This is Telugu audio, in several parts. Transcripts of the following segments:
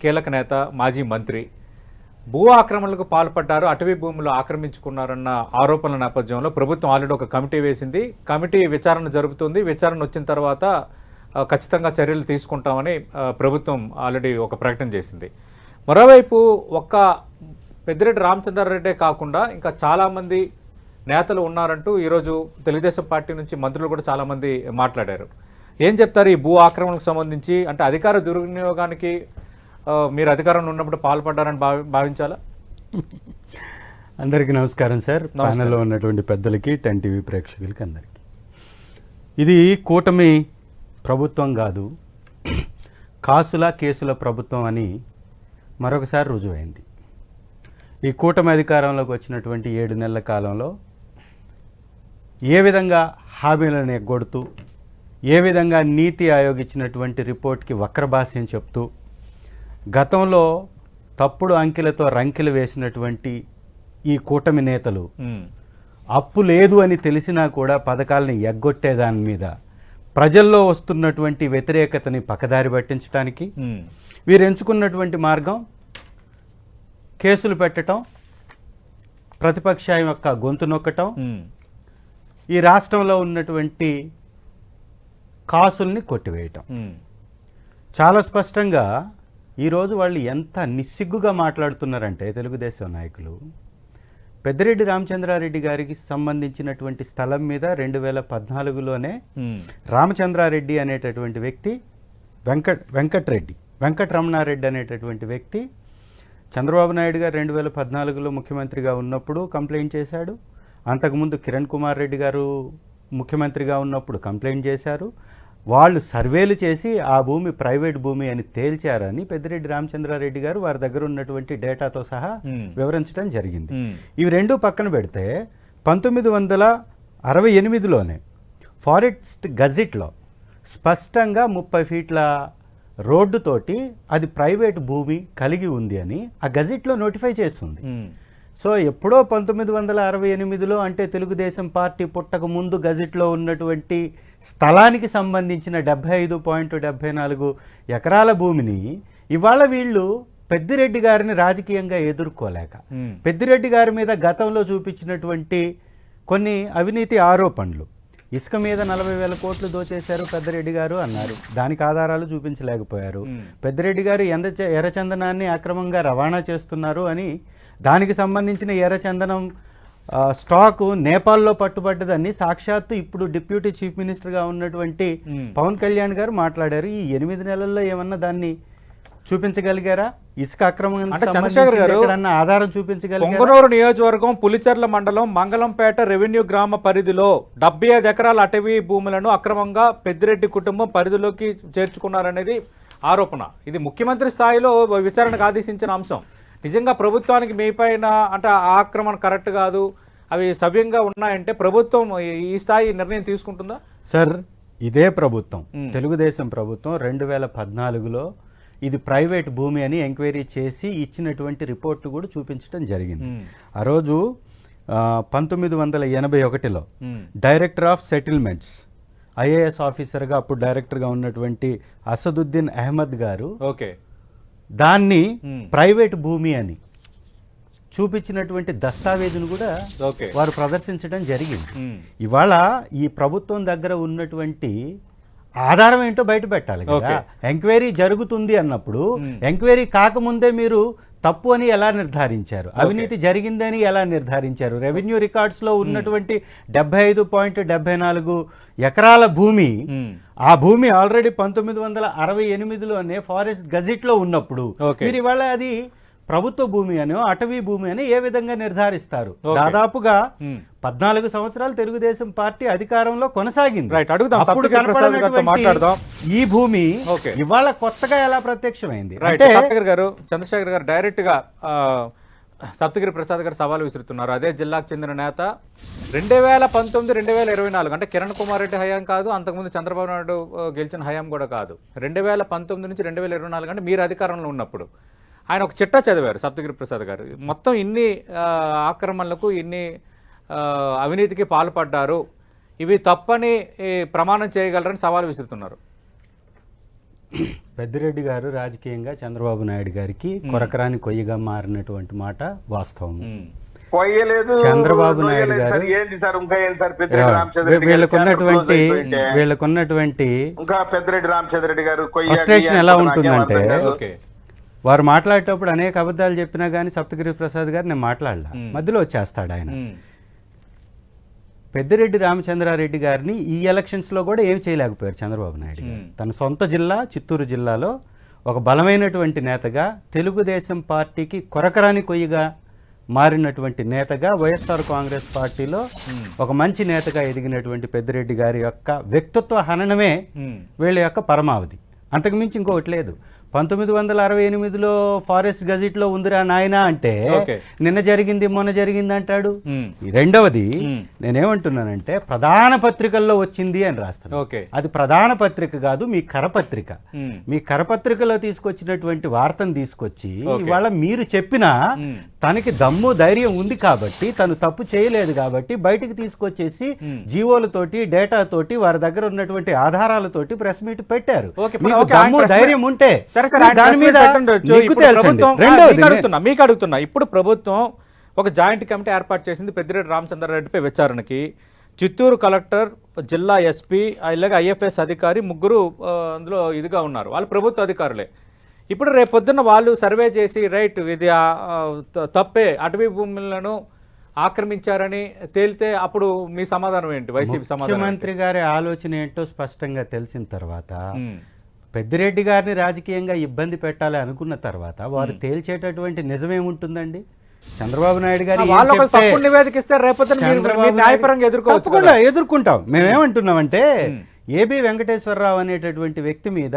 కీలక నేత మాజీ మంత్రి భూ ఆక్రమణలకు పాల్పడ్డారు, అటవీ భూములు ఆక్రమించుకున్నారన్న ఆరోపణల నేపథ్యంలో ప్రభుత్వం ఆల్రెడీ ఒక కమిటీ వేసింది. కమిటీ విచారణ జరుగుతుంది. విచారణ వచ్చిన తర్వాత ఖచ్చితంగా చర్యలు తీసుకుంటామని ప్రభుత్వం ఆల్రెడీ ఒక ప్రకటన చేసింది. మరోవైపు ఒక్క పెద్దిరెడ్డి రామచంద్రారెడ్డే కాకుండా ఇంకా చాలామంది నేతలు ఉన్నారంటూ ఈరోజు తెలుగుదేశం పార్టీ నుంచి మంత్రులు కూడా చాలామంది మాట్లాడారు. ఏం చెప్తారు ఈ భూ ఆక్రమణకు సంబంధించి? అంటే అధికార దుర్వినియోగానికి మీరు అధికారంలో ఉన్నప్పుడు పాల్పడ్డారని భావించాలా? అందరికీ నమస్కారం సార్. ప్యానెల్లో ఉన్నటువంటి పెద్దలకి, 10 టీవీ ప్రేక్షకులకి అందరికీ. ఇది కూటమి ప్రభుత్వం కాదు, కాసుల కేసుల ప్రభుత్వం అని మరొకసారి రుజువైంది. ఈ కూటమి అధికారంలోకి వచ్చినటువంటి 7 నెలల కాలంలో ఏ విధంగా హామీలను ఎగ్గొడుతూ, ఏ విధంగా నీతి ఆయోగ్ ఇచ్చినటువంటి రిపోర్ట్కి వక్రభాష్యం చెప్తూ, గతంలో తప్పుడు అంకెలతో రంకెలు వేసినటువంటి ఈ కూటమి నేతలు అప్పు లేదు అని తెలిసినా కూడా పథకాలని ఎగ్గొట్టేదాని మీద ప్రజల్లో వస్తున్నటువంటి వ్యతిరేకతని పక్కదారి పట్టించడానికి వీరు ఎంచుకున్నటువంటి మార్గం కేసులు పెట్టడం, ప్రతిపక్షం యొక్క గొంతు నొక్కటం, ఈ రాష్ట్రంలో ఉన్నటువంటి కాసుల్ని కొట్టివేయటం. చాలా స్పష్టంగా ఈరోజు వాళ్ళు ఎంత నిస్సిగ్గుగా మాట్లాడుతున్నారంటే తెలుగుదేశం నాయకులు, పెద్దిరెడ్డి రామచంద్రారెడ్డి గారికి సంబంధించినటువంటి స్థలం మీద 2014లోనే రామచంద్రారెడ్డి అనేటటువంటి వ్యక్తి, వెంకటరమణారెడ్డి అనేటటువంటి వ్యక్తి చంద్రబాబు నాయుడు గారు 2014లో ముఖ్యమంత్రిగా ఉన్నప్పుడు కంప్లైంట్ చేశాడు. అంతకుముందు కిరణ్ కుమార్ రెడ్డి గారు ముఖ్యమంత్రిగా ఉన్నప్పుడు కంప్లైంట్ చేశారు. వాళ్ళు సర్వేలు చేసి ఆ భూమి ప్రైవేట్ భూమి అని తేల్చారని పెద్దిరెడ్డి రామచంద్రారెడ్డి గారు వారి దగ్గర ఉన్నటువంటి డేటాతో సహా వివరించడం జరిగింది. ఇవి రెండు పక్కన పెడితే 1968లోనే ఫారెస్ట్ గజిట్లో స్పష్టంగా 30 ఫీట్ల రోడ్డుతోటి అది ప్రైవేట్ భూమి కలిగి ఉంది అని ఆ గజిట్లో నోటిఫై చేస్తుంది. సో ఎప్పుడో 1968లో, అంటే తెలుగుదేశం పార్టీ పుట్టక ముందు గజిట్లో ఉన్నటువంటి స్థలానికి సంబంధించిన 75.74 ఎకరాల భూమిని ఇవాళ వీళ్ళు పెద్దిరెడ్డి గారిని రాజకీయంగా ఎదుర్కోలేక, పెద్దిరెడ్డి గారి మీద గతంలో చూపించినటువంటి కొన్ని అవినీతి ఆరోపణలు, ఇసుక మీద 40,000 కోట్లు దోచేశారు పెద్దిరెడ్డి గారు అన్నారు, దానికి ఆధారాలు చూపించలేకపోయారు. పెద్దిరెడ్డి గారు ఎర్రచందనాన్ని అక్రమంగా రవాణా చేస్తున్నారు అని, దానికి సంబంధించిన ఎర్రచందనం స్టాకు నేపాల్లో పట్టుబడ్డదని సాక్షాత్తు ఇప్పుడు డిప్యూటీ చీఫ్ మినిస్టర్గా ఉన్నటువంటి పవన్ కళ్యాణ్ గారు మాట్లాడారు. ఈ 8 నెలల్లో ఏమన్నా దాన్ని చూపించగలిగారా? ఇసుక అక్రమం ఆధారం చూపించగలిగారా? పొంగనూరు నియోజకవర్గం పులిచెర్ల మండలం మంగళంపేట రెవెన్యూ గ్రామ పరిధిలో 75 ఎకరాల అటవీ భూములను అక్రమంగా పెద్దిరెడ్డి కుటుంబం పరిధిలోకి చేర్చుకున్నారనేది ఆరోపణ. ఇది ముఖ్యమంత్రి స్థాయిలో విచారణకు ఆదేశించిన అంశం. నిజంగా ప్రభుత్వానికి మీపైన అంటే ఆక్రమణ కరెక్ట్ కాదు, అవి సవ్యంగా ఉన్నాయంటే ప్రభుత్వం ఈ స్థాయి నిర్ణయం తీసుకుంటుందా? సార్, ఇదే ప్రభుత్వం, తెలుగుదేశం ప్రభుత్వం 2014లో ఇది ప్రైవేట్ భూమి అని ఎంక్వైరీ చేసి ఇచ్చినటువంటి రిపోర్టు కూడా చూపించడం జరిగింది. ఆ రోజు 1981లో డైరెక్టర్ ఆఫ్ సెటిల్మెంట్స్, ఐఏఎస్ ఆఫీసర్గా అప్పుడు డైరెక్టర్గా ఉన్నటువంటి అసదుద్దీన్ అహ్మద్ గారు దాన్ని ప్రైవేట్ భూమి అని చూపించినటువంటి దస్తావేజును కూడా వారు ప్రదర్శించడం జరిగింది. ఇవాళ ఈ ప్రభుత్వం దగ్గర ఉన్నటువంటి ఆధారం ఏంటో బయట పెట్టాలి కదా. ఎంక్వైరీ జరుగుతుంది అన్నప్పుడు ఎంక్వైరీ కాకముందే మీరు తప్పు అని ఎలా నిర్ధారించారు? అవినీతి జరిగిందని ఎలా నిర్ధారించారు? రెవెన్యూ రికార్డ్స్ లో ఉన్నటువంటి 75.74 ఎకరాల భూమి, ఆ భూమి ఆల్రెడీ 1968లోనే ఫారెస్ట్ గజిట్ లో ఉన్నప్పుడు మీరు ఇవాళ అది ప్రభుత్వ భూమి అనో అటవీ భూమి అని ఏ విధంగా నిర్ధారిస్తారు? దాదాపుగా 14 సంవత్సరాలు తెలుగుదేశం పార్టీ అధికారంలో కొనసాగింది. అప్పుడు కనపడినటువంటి ఈ భూమి ఇవాళ కొత్తగా ఎలా ప్రత్యక్షమైంది? చంద్రశేఖర్ గారు డైరెక్ట్ గా సప్తగిరి ప్రసాద్ గారు సవాల్ విసురుతున్నారు. అదే జిల్లాకు చెందిన నేత 2019-2024 అంటే కిరణ్ కుమార్ రెడ్డి హయాం కాదు, అంతకుముందు చంద్రబాబు నాయుడు గెలిచిన హయాం కూడా కాదు, 2019 నుంచి 2024 అంటే మీరు అధికారంలో ఉన్నప్పుడు ఆయన ఒక చిట్టా చదివారు సప్తగిరి ప్రసాద్ గారు. మొత్తం ఇన్ని ఆక్రమణలకు, ఇన్ని అవినీతికి పాల్పడ్డారు, ఇవి తప్పని ప్రమాణం చేయగలరని సవాల్ విసురుతున్నారు. పెద్దిరెడ్డి గారు రాజకీయంగా చంద్రబాబు నాయుడు గారికి కొరకరాని కొయ్యగా మారినటువంటి మాట వాస్తవం. పోయలేదు చంద్రబాబు నాయుడు గారు సార్ ఏంటి సార్ ఇంకా ఏంటి సార్ పెద్దిరెడ్డి రామచంద్ర రెడ్డి గారు వీళ్ళకున్నటువంటి ఇంకా పెద్దిరెడ్డి రామచంద్ర రెడ్డి గారు ఫ్రస్ట్రేషన్ ఎలా ఉంటుందంటే, వారు మాట్లాడేటప్పుడు అనేక అబద్ధాలు చెప్పినా గానీ సప్తగిరి ప్రసాద్ గారు నేను మాట్లాడలా, మధ్యలో వచ్చేస్తాడు ఆయన. పెద్దిరెడ్డి రామచంద్రారెడ్డి గారిని ఈ ఎలక్షన్స్ లో కూడా ఏమి చేయలేకపోయారు చంద్రబాబు నాయుడు గారు. తన సొంత జిల్లా చిత్తూరు జిల్లాలో ఒక బలమైనటువంటి నేతగా, తెలుగుదేశం పార్టీకి కొరకరాని కొయ్యగా మారినటువంటి నేతగా, వైఎస్ఆర్ కాంగ్రెస్ పార్టీలో ఒక మంచి నేతగా ఎదిగినటువంటి పెద్దిరెడ్డి గారి యొక్క వ్యక్తిత్వ హననమే వీళ్ళ యొక్క పరమావధి. అంతకుమించి ఇంకొకటి లేదు. 1968లో ఫారెస్ట్ గజెట్ లో ఉందిరా నాయనా అంటే నిన్న జరిగింది మొన్న జరిగింది అంటాడు. రెండవది నేనేమంటున్నానంటే ప్రధాన పత్రికల్లో వచ్చింది అని రాస్తాను. అది ప్రధాన పత్రిక కాదు, మీ కరపత్రిక. మీ కరపత్రికలో తీసుకొచ్చినటువంటి వార్తను తీసుకొచ్చి ఇవాళ మీరు చెప్పినా తనకి దమ్ము ధైర్యం ఉంది కాబట్టి, తను తప్పు చేయలేదు కాబట్టి బయటికి తీసుకొచ్చేసి జీవోలతోటి డేటాతోటి వారి దగ్గర ఉన్నటువంటి ఆధారాలతోటి ప్రెస్ మీట్ పెట్టారు. మీకు దమ్ము ధైర్యం ఉంటే మీకు అడుగుతున్నా, ఇప్పుడు ప్రభుత్వం ఒక జాయింట్ కమిటీ ఏర్పాటు చేసింది పెద్దిరెడ్డి రామచంద్రారెడ్డిపై విచారణకి. చిత్తూరు కలెక్టర్, జిల్లా ఎస్పీ, అలాగే ఐఎఫ్ఎస్ అధికారి ముగ్గురు అందులో ఇదిగా ఉన్నారు. వాళ్ళు ప్రభుత్వ అధికారులే. ఇప్పుడు రేపు పొద్దున్న వాళ్ళు సర్వే చేసి రైట్ ఇది తప్పే, అటవీ భూములను ఆక్రమించారని తేలితే అప్పుడు మీ సమాధానం ఏంటి? వైసీపీ సమాధానం? ముఖ్యమంత్రి గారి ఆలోచన ఏంటో స్పష్టంగా తెలిసిన తర్వాత, పెద్దిరెడ్డి గారిని రాజకీయంగా ఇబ్బంది పెట్టాలి అనుకున్న తర్వాత వారు తేల్చేటటువంటి నిజమేముంటుందండి? చంద్రబాబు నాయుడు గారు తప్పకుండా ఎదుర్కొంటాం. మేమేమంటున్నామంటే ఏబి వెంకటేశ్వరరావు అనేటటువంటి వ్యక్తి మీద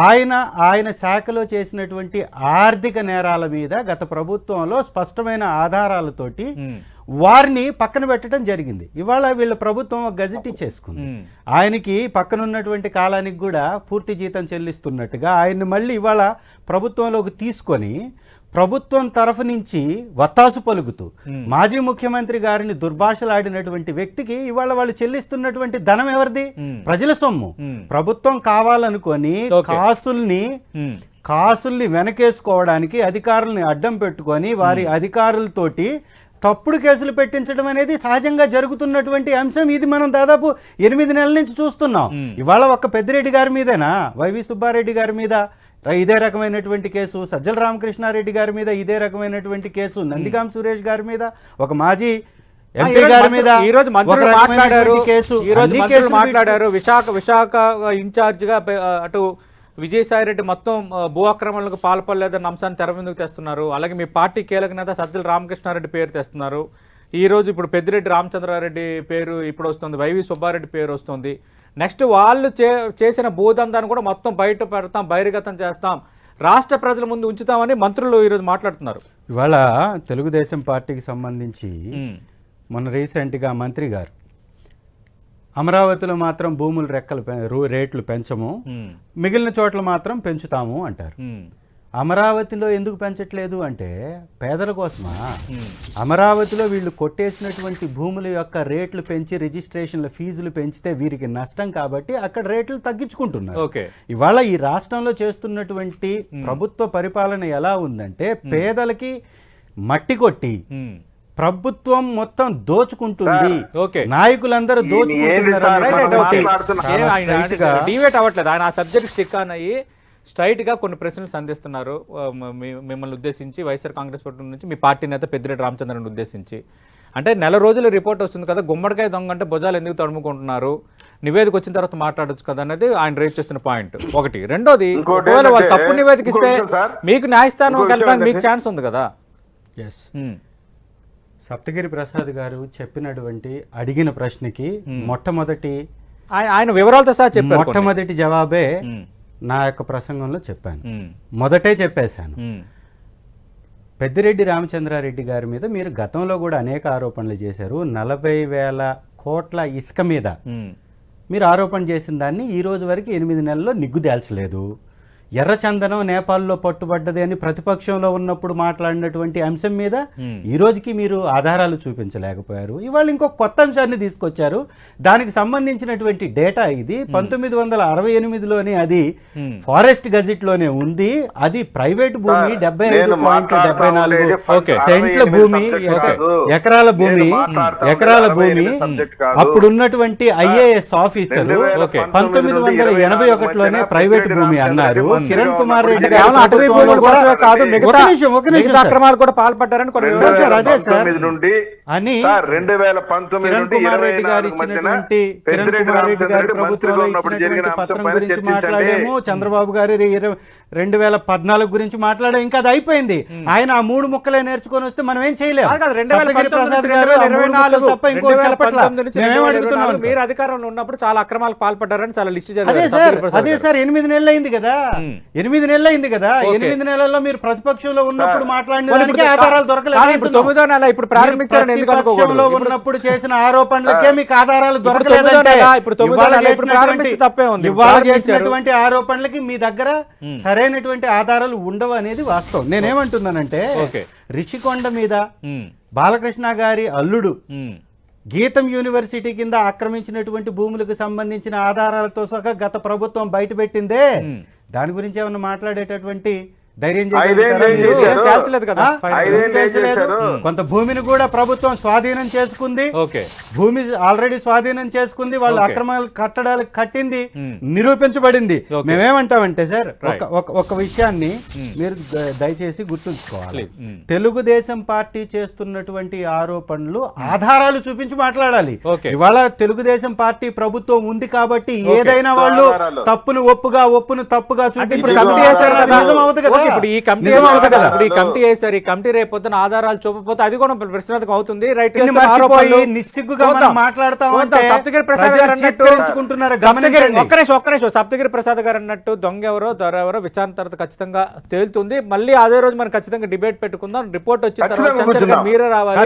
ఆయన శాఖలో చేసినటువంటి ఆర్థిక నేరాల మీద గత ప్రభుత్వంలో స్పష్టమైన ఆధారాలతోటి వారిని పక్కన పెట్టడం జరిగింది. ఇవాళ వీళ్ళ ప్రభుత్వం ఒక గజెట్ ఇచ్చేసుకుంది. ఆయనకి పక్కనున్నటువంటి కాలానికి కూడా పూర్తి జీతం చెల్లిస్తున్నట్టుగా ఆయన్ని మళ్ళీ ఇవాళ ప్రభుత్వంలోకి తీసుకొని ప్రభుత్వం తరఫు నుంచి వత్తాసు పలుకుతూ మాజీ ముఖ్యమంత్రి గారిని దుర్భాషలాడినటువంటి వ్యక్తికి ఇవాళ వాళ్ళు చెల్లిస్తున్నటువంటి ధనం ఎవరిది? ప్రజల సొమ్ము. ప్రభుత్వం కావాలనుకొని కాసుల్ని వెనకేసుకోవడానికి అధికారుల్ని అడ్డం పెట్టుకొని వారి అధికారులతోటి తప్పుడు కేసులు పెట్టించడం అనేది సహజంగా జరుగుతున్నటువంటి అంశం. ఇది మనం దాదాపు 8 నెలల నుంచి చూస్తున్నాం. ఇవాళ ఒక్క పెద్దిరెడ్డి గారి మీదేనా, వైవి సుబ్బారెడ్డి గారి మీద ఇదే రకమైనటువంటి కేసు, సజ్జల రామకృష్ణారెడ్డి గారి మీద ఇదే రకమైనటువంటి కేసు, నందిగాం సురేష్ గారి మీద, ఒక మాజీ ఎంపీ గారి మీద ఈ రోజు మంత్రులు మాట్లాడారు. విశాఖ ఇన్ఛార్జ్ గా అటు విజయసాయిరెడ్డి మొత్తం భూ ఆక్రమణలకు పాల్పడలేదన్న అంశాన్ని తెర ముందుకు తెస్తున్నారు. అలాగే మీ పార్టీ కీలక నేత సజ్జల రామకృష్ణారెడ్డి పేరు తెస్తున్నారు. ఈ రోజు ఇప్పుడు పెద్దిరెడ్డి రామచంద్రారెడ్డి పేరు ఇప్పుడు వస్తుంది, వైవి సుబ్బారెడ్డి పేరు వస్తుంది. నెక్స్ట్ వాళ్ళు చేసిన భూదందాన్ని కూడా మొత్తం బయట పెడతాం, బహిర్గతం చేస్తాం, రాష్ట్ర ప్రజల ముందు ఉంచుతామని మంత్రులు ఈరోజు మాట్లాడుతున్నారు. ఇవాళ తెలుగుదేశం పార్టీకి సంబంధించి మొన్న రీసెంట్గా మంత్రి గారు అమరావతిలో మాత్రం భూముల రేట్లు పెంచము, మిగిలిన చోట్ల మాత్రం పెంచుతాము అంటారు. అమరావతిలో ఎందుకు పెంచట్లేదు అంటే పేదల కోసమా? అమరావతిలో వీళ్ళు కొట్టేసినటువంటి భూముల యొక్క రేట్లు పెంచి రిజిస్ట్రేషన్ల ఫీజులు పెంచితే వీరికి నష్టం కాబట్టి అక్కడ రేట్లు తగ్గించుకుంటున్నారు. ఇవాళ ఈ రాష్ట్రంలో చేస్తున్నటువంటి ప్రభుత్వ పరిపాలన ఎలా ఉందంటే పేదలకి మట్టి కొట్టి ప్రభుత్వం మొత్తం దోచుకుంటుంది, నాయకులందరూ డివేట్ అవ్వట్లేదు. ఆయన ఆ సబ్జెక్ట్ స్టిక్ అయ్యి స్ట్రైట్ గా కొన్ని ప్రశ్నలు సంధిస్తున్నారు మిమ్మల్ని ఉద్దేశించి, వైఎస్ఆర్ కాంగ్రెస్ పార్టీ నుంచి మీ పార్టీ నేత పెద్దిరెడ్డి రామచంద్రని ఉద్దేశించి. అంటే నెల రోజుల రిపోర్ట్ వస్తుంది కదా, గుమ్మడికాయ దొంగ అంటే భుజాలు ఎందుకు తడుముకుంటున్నారు, నివేదిక వచ్చిన తర్వాత మాట్లాడొచ్చు కదా అనేది ఆయన రేజ్ చేస్తున్న పాయింట్ ఒకటి. రెండోది, ఒకవేళ వాళ్ళు తప్పు నివేదిక ఇస్తే మీకు న్యాయస్థానం వెళ్ళడానికి మీకు ఛాన్స్ ఉంది కదా. సప్తగిరి ప్రసాద్ గారు చెప్పినటువంటి అడిగిన ప్రశ్నకి మొట్టమొదటి ఆయన వివరాలతో సహా చెప్పారు. మొట్టమొదటి జవాబే నా యొక్క ప్రసంగంలో చెప్పాను, మొదటే చెప్పేశాను. పెద్దిరెడ్డి రామచంద్రారెడ్డి గారి మీద మీరు గతంలో కూడా అనేక ఆరోపణలు చేశారు. 40,000 కోట్ల ఇసుక మీద మీరు ఆరోపణ చేసిన దాన్ని ఈ రోజు వరకు 8 నెలల్లో నిగ్గుదేల్చలేదు. ఎర్రచందనం నేపాల్లో పట్టుబడ్డది అని ప్రతిపక్షంలో ఉన్నప్పుడు మాట్లాడినటువంటి అంశం మీద ఈ రోజుకి మీరు ఆధారాలు చూపించలేకపోయారు. ఇవాళ ఇంకొక కొత్త అంశాన్ని తీసుకొచ్చారు. దానికి సంబంధించినటువంటి డేటా ఇది 1968లోనే అది ఫారెస్ట్ గజెట్ లోనే ఉంది. అది ప్రైవేట్ భూమి, 75.74 సెంట్ల భూమి, ఎకరాల భూమి, అప్పుడున్నటువంటి IAS ఆఫీసర్ 1981లోనే ప్రైవేట్ భూమి అన్నారు. కిరణ్ కుమార్ రెడ్డి కేవలం అటవీ భూములు కోసమే కాదు, మిగతా మిగతా అక్రమాలు కూడా పాల్పడ్డారని కొన్ని అదే సార్ నుండి అని 2019 కిరణ్ నుండి కుమార్ రెడ్డి గారు 24 మధ్యన ఇచ్చినటువంటి కిరణ్ పెద్దిరెడ్డి కుమార్ రెడ్డి గారి రామచంద్రరెడ్డి మంత్రిగా ప్రభుత్వంలో ఉన్నప్పుడు జరిగిన ఇచ్చినటువంటి అంశం పత్రం పైన గురించి చర్చించండి. మాట్లాడాము. చంద్రబాబు గారి 2014 గురించి మాట్లాడాము. ఇంకా అది అయిపోయింది. ఆయన ఆ 3 ముక్కలే నేర్చుకొని వస్తే మనం ఏం చేయలేము. సప్తగిరి ప్రసాద్ గారు ఆ 3 ముక్కలు తప్ప ఇంకోటి చెప్పట్లా. మేమేం అడుగుతున్నాం, మీరు అధికారంలో ఉన్నప్పుడు చాలా అక్రమాలకు పాల్పడ్డారని చాలా లిస్ట్ అదే సార్ 8 నెలలు అయింది కదా, 8 నెలలు అయింది కదా. 8 నెలల్లో మీరు ప్రతిపక్షంలో ఉన్నప్పుడు మాట్లాడిన దానికి ఆధారాలు దొరకలేదు. ఇప్పుడు 9వ నెల ఇప్పుడు ప్రారంభించారని ఎందుకు ప్రతిపక్షంలో ఉన్నప్పుడు చేసిన ఆరోపణలకే మీకు ఆధారాలు దొరకలేదంటే ఇప్పుడు 9వ నెల ఇప్పుడు ప్రారంభించి తప్పే ఉంది. ఇవాళ చేసినటువంటి ఆరోపణలకి మీ దగ్గర సరైనటువంటి ఆధారాలు ఉండవు అనేది వాస్తవం. నేనేమంటున్నానంటే రిషికొండ మీద బాలకృష్ణ గారి అల్లుడు గీతం యూనివర్సిటీ కింద ఆక్రమించినటువంటి భూములకు సంబంధించిన ఆధారాలతో సహా గత ప్రభుత్వం బయటపెట్టిందే. దాని గురించి ఏమన్నా మాట్లాడేటటువంటి ధైర్యం కొంత భూమిని కూడా ప్రభుత్వం స్వాధీనం చేసుకుంది. భూమి ఆల్రెడీ స్వాధీనం చేసుకుంది. వాళ్ళు అక్రమాలు కట్టడాలు కట్టింది, నిరూపించబడింది. మేమేమంటామంటే సార్ ఒక విషయాన్ని మీరు దయచేసి గుర్తుంచుకోవాలి. తెలుగుదేశం పార్టీ చేస్తున్నటువంటి ఆరోపణలు ఆధారాలు చూపించి మాట్లాడాలి. ఇవాళ తెలుగుదేశం పార్టీ ప్రభుత్వం ఉంది కాబట్టి ఏదైనా వాళ్ళు తప్పును తప్పుగా చూపించి అవుతుంది కదా. ఇప్పుడు ఈ కమిటీ వేశారు. ఈ కమిటీ రేపు పొద్దున ఆధారాలు చూపకపోతే అది కూడా ప్రశ్నార్థకం అవుతుంది. రైట్, నిస్సిగ్గుగా మాట్లాడతాం. సప్తగిరి ప్రసాద్ గారు అన్నట్టు ఒక్క నిమిషం సప్తగిరి ప్రసాద్ గారు అన్నట్టు దొంగ ఎవరో దొర ఎవరో విచారణ తర్వాత ఖచ్చితంగా తేలుతుంది. మళ్ళీ అదే రోజు మనం ఖచ్చితంగా డిబేట్ పెట్టుకుందాం. రిపోర్ట్ వచ్చిన తర్వాత మీరే రావాలి.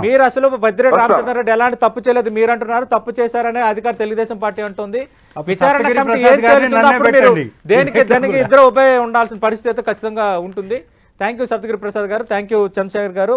మీరు అసలు పెద్దిరెడ్డి రామచంద్రరెడ్డి ఎలాంటి తప్పు చేయలేదు, మీరు అంటున్నారు తప్పు చేశారనే అధికార తెలుగుదేశం పార్టీ అంటుంది. విచారణ కమిటీ ఏం తేలుతుందో దేనికి ఇద్దరు ఉపయోగం ఉండాల్సిన పరిస్థితి ఖచ్చితంగా ఉంటుంది. థ్యాంక్ యూ సప్తగిరి ప్రసాద్ గారు, థ్యాంక్ యూ చంద్రశేఖర్ గారు.